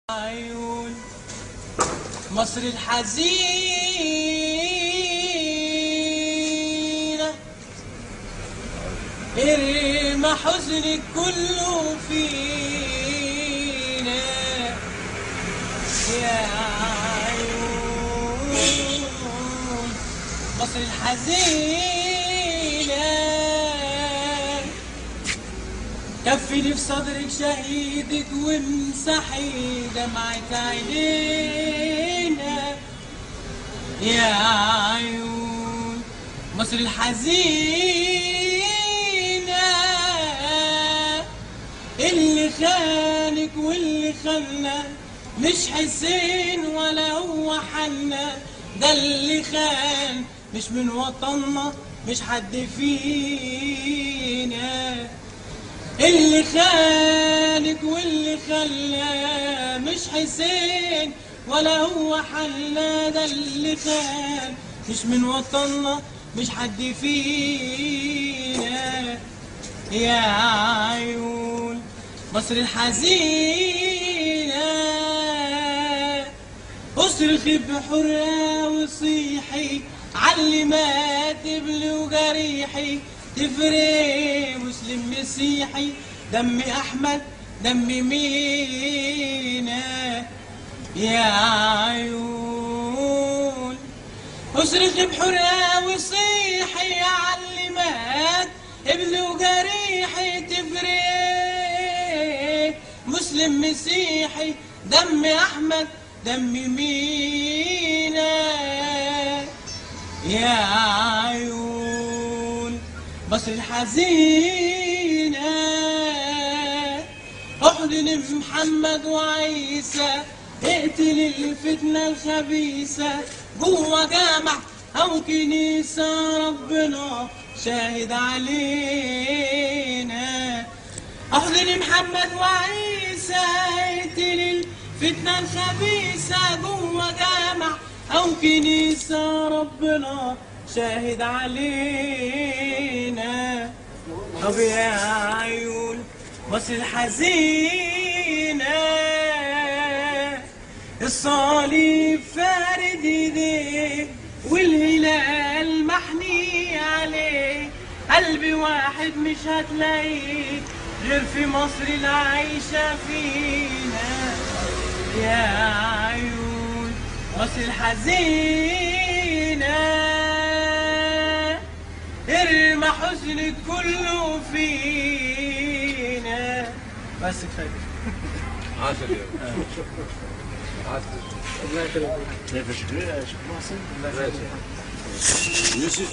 عيون مصر الحزينة ارمى حزنك كله فينا يا عيون مصر الحزينة كفني في صدرك شهيدك وامسحي دمعة عينينا يا عيون مصر الحزينة اللي خانك واللي خلنا مش حسين ولا هو حنا ده اللي خان مش من وطننا مش حد فينا اللي خانك واللي خلاه مش حسين ولا هو حنا ده اللي خان مش من وطننا مش حد فينا يا عيون مصر الحزينة اصرخي بحرية وصيحي علي مات تبلي وجريحي تفرق مسلم مسيحي دم احمد دم مينا يا عيون اصرخي بحرية وصيحي علي مات ابن وجريحي تفرق مسلم مسيحي دم احمد دم مينا يا عيون مصر الحزينة احضن محمد وعيسى اقتل الفتنة الخبيثة جوه جامع او كنيسة ربنا شاهد علينا احضن محمد وعيسى اقتل الفتنة الخبيثة جوه جامع او كنيسة ربنا شاهد علينا طب يا عيون مصر الحزينة الصليب فارد ايديه والهلال محني عليه قلبي واحد مش هتلاقيه غير في مصر العايشة فينا يا عيون مصر الحزينة ارمى حزنك كله فينا بس كفايه عاشر يا عاشر الله يخليك. كيف شكلها يا شيخ محسن؟ الله يخليك. يوسف